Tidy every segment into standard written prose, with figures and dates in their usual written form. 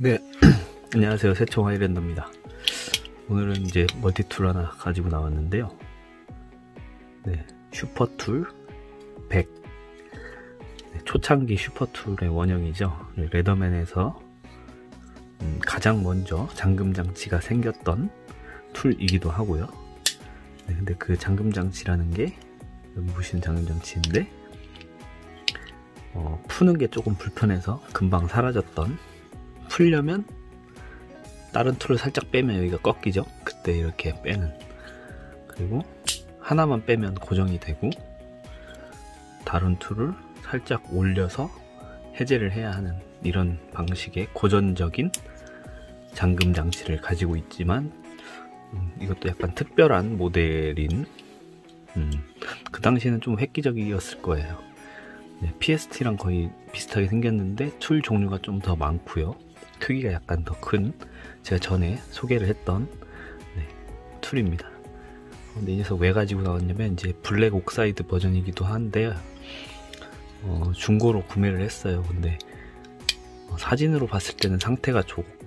네, 안녕하세요. 새총 하이랜더입니다. 오늘은 이제 멀티툴 하나 가지고 나왔는데요. 네, 슈퍼툴 100. 네, 초창기 슈퍼툴의 원형이죠. 레더맨에서 가장 먼저 잠금 장치가 생겼던 툴이기도 하고요. 네, 근데 그 잠금 장치라는 게 여기 보시는 잠금 장치인데 푸는 게 조금 불편해서 금방 사라졌던, 풀려면 다른 툴을 살짝 빼면 여기가 꺾이죠. 그때 이렇게 빼는, 그리고 하나만 빼면 고정이 되고 다른 툴을 살짝 올려서 해제를 해야 하는 이런 방식의 고전적인 잠금 장치를 가지고 있지만 이것도 약간 특별한 모델인, 그 당시에는 좀 획기적이었을 거예요. 네, PST랑 거의 비슷하게 생겼는데 툴 종류가 좀 더 많고요. 크기가 약간 더 큰, 제가 전에 소개를 했던 툴입니다. 근데 이 녀석 왜 가지고 나왔냐면 이제 블랙 옥사이드 버전이기도 한데 중고로 구매를 했어요. 근데 사진으로 봤을 때는 상태가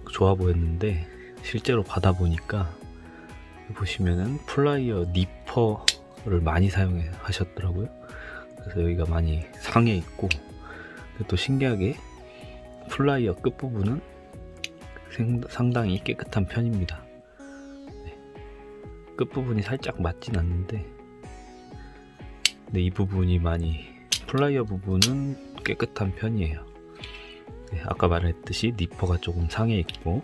좋아 보였는데 실제로 받아보니까 보시면은 플라이어 니퍼를 많이 사용하셨더라고요. 그래서 여기가 많이 상해 있고, 또 신기하게 플라이어 끝부분은 상당히 깨끗한 편입니다. 네. 끝부분이 살짝 맞진 않는데, 이 부분이 많이, 플라이어 부분은 깨끗한 편이에요. 네, 아까 말했듯이 니퍼가 조금 상해 있고,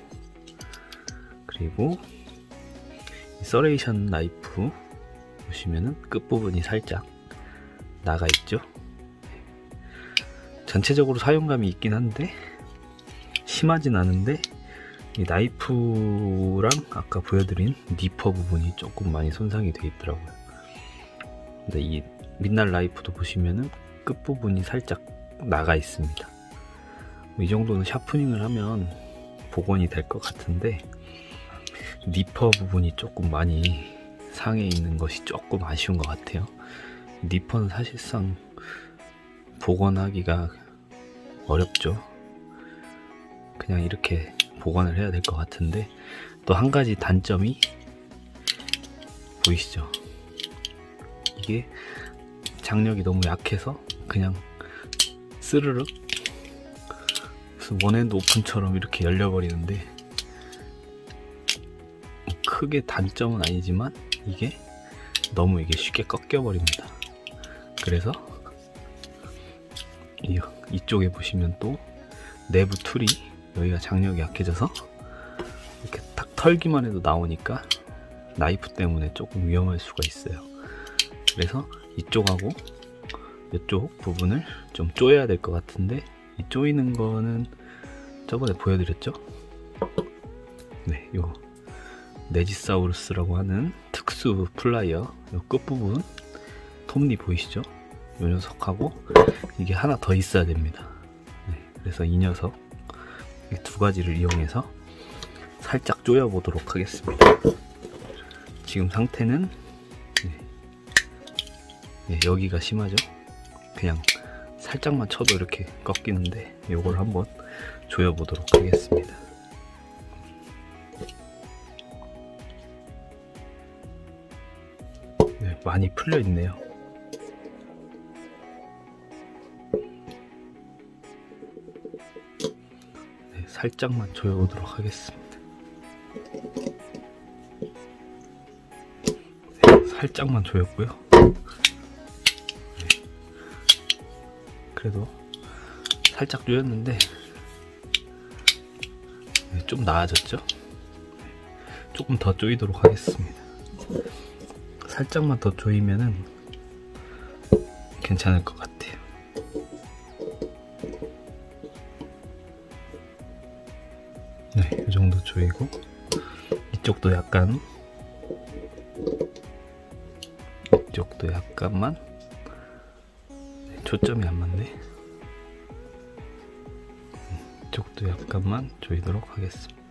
그리고 서레이션 나이프 보시면은 끝부분이 살짝 나가 있죠. 전체적으로 사용감이 있긴 한데 심하진 않은데, 이 나이프랑 아까 보여드린 니퍼 부분이 조금 많이 손상이 되어 있더라고요. 근데 이 midnight 라이프도 보시면은 끝부분이 살짝 나가 있습니다. 이 정도는 샤프닝을 하면 복원이 될 것 같은데 니퍼 부분이 조금 많이 상해 있는 것이 조금 아쉬운 것 같아요. 니퍼는 사실상 복원하기가 어렵죠. 그냥 이렇게 복원을 해야 될 것 같은데, 또 한 가지 단점이 보이시죠? 이게 장력이 너무 약해서 그냥 스르륵 무슨 원핸드 오픈처럼 이렇게 열려버리는데, 크게 단점은 아니지만 이게 너무 쉽게 꺾여버립니다. 그래서 이쪽에 보시면 또 내부 툴이 여기가 장력이 약해져서 이렇게 딱 털기만 해도 나오니까 나이프 때문에 조금 위험할 수가 있어요. 그래서 이쪽하고 이쪽 부분을 좀 조여야 될 것 같은데, 이 조이는 거는 저번에 보여드렸죠? 네, 요 네지사우루스라고 하는 특수 플라이어 요 끝부분 톱니 보이시죠? 요 녀석하고 이게 하나 더 있어야 됩니다. 네, 그래서 이 녀석 이 두 가지를 이용해서 살짝 조여 보도록 하겠습니다. 지금 상태는 여기가 심하죠? 그냥 살짝만 쳐도 이렇게 꺾이는데, 요걸 한번 조여 보도록 하겠습니다. 네, 많이 풀려 있네요. 네, 살짝만 조여 보도록 하겠습니다. 네, 살짝만 조였고요. 네, 그래도 살짝 조였는데 좀 나아졌죠? 조금 더 조이도록 하겠습니다. 살짝만 더 조이면은 괜찮을 것 같아요. 네, 이 정도 조이고, 이쪽도 약간만 초점이 안 맞네. 이쪽도 약간만 조이도록 하겠습니다.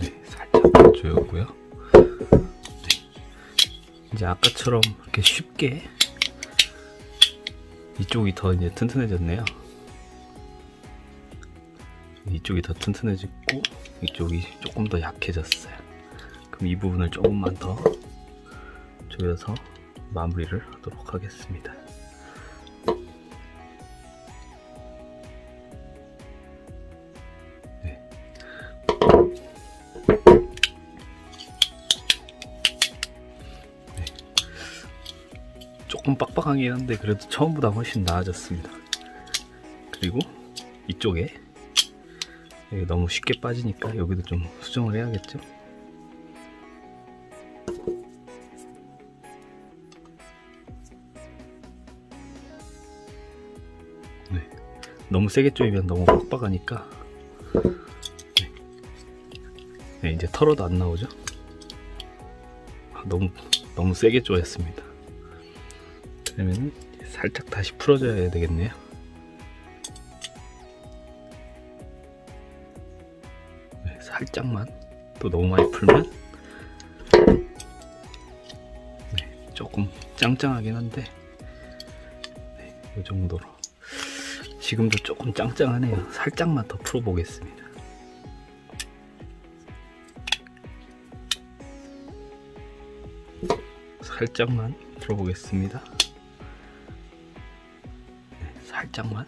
네, 살짝 조였고요. 이제 아까처럼 이렇게 쉽게 이쪽이 더 이제 튼튼해졌네요. 이쪽이 더 튼튼해지고 이쪽이 조금 더 약해졌어요. 그럼 이 부분을 조금만 더 조여서 마무리를 하도록 하겠습니다. 네. 네. 조금 빡빡하긴 한데 그래도 처음보다 훨씬 나아졌습니다. 그리고 이쪽에 여기 너무 쉽게 빠지니까 여기도 좀 수정을 해야겠죠. 네. 너무 세게 조이면 너무 빡빡하니까 네, 이제 털어도 안 나오죠. 너무 세게 조였습니다. 그러면 살짝 다시 풀어줘야 되겠네요. 네, 살짝만. 또 너무 많이 풀면 네, 조금 짱짱하긴 한데 네, 이 정도로. 지금도 조금 짱짱하네요. 살짝만 더 풀어보겠습니다. 살짝만 풀어보겠습니다. 네, 살짝만.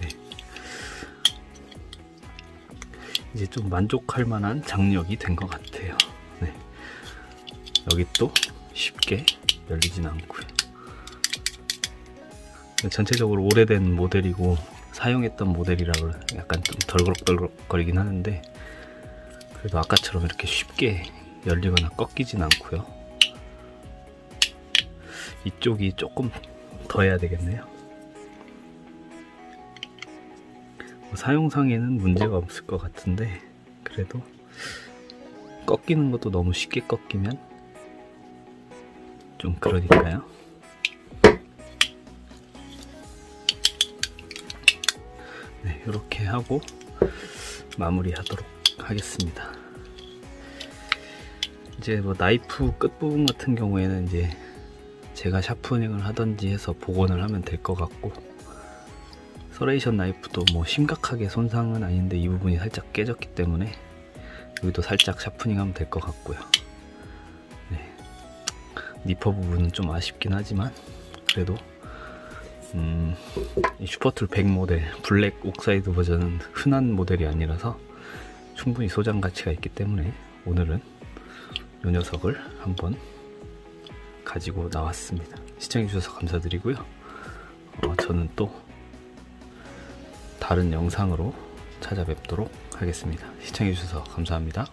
네. 이제 좀 만족할 만한 장력이 된 것 같아요. 네. 여기 또 쉽게 열리진 않고요. 전체적으로 오래된 모델이고 사용했던 모델이라고 약간 좀 덜그럭덜그럭거리긴 하는데 그래도 아까처럼 이렇게 쉽게 열리거나 꺾이진 않고요. 이쪽이 조금 더 해야 되겠네요. 사용상에는 문제가 없을 것 같은데 그래도 꺾이는 것도 너무 쉽게 꺾이면 좀 그러니까요. 네, 이렇게 하고 마무리하도록 하겠습니다. 이제 뭐 나이프 끝부분 같은 경우에는 이제 제가 샤프닝을 하던지 해서 복원을 하면 될 것 같고, 서레이션 나이프도 뭐 심각하게 손상은 아닌데 이 부분이 살짝 깨졌기 때문에 여기도 살짝 샤프닝 하면 될 것 같고요. 네. 니퍼 부분은 좀 아쉽긴 하지만 그래도 이 슈퍼툴 100 모델 블랙 옥사이드 버전은 흔한 모델이 아니라서 충분히 소장 가치가 있기 때문에 오늘은 이 녀석을 한번 가지고 나왔습니다. 시청해 주셔서 감사드리고요. 저는 또 다른 영상으로 찾아뵙도록 하겠습니다. 시청해 주셔서 감사합니다.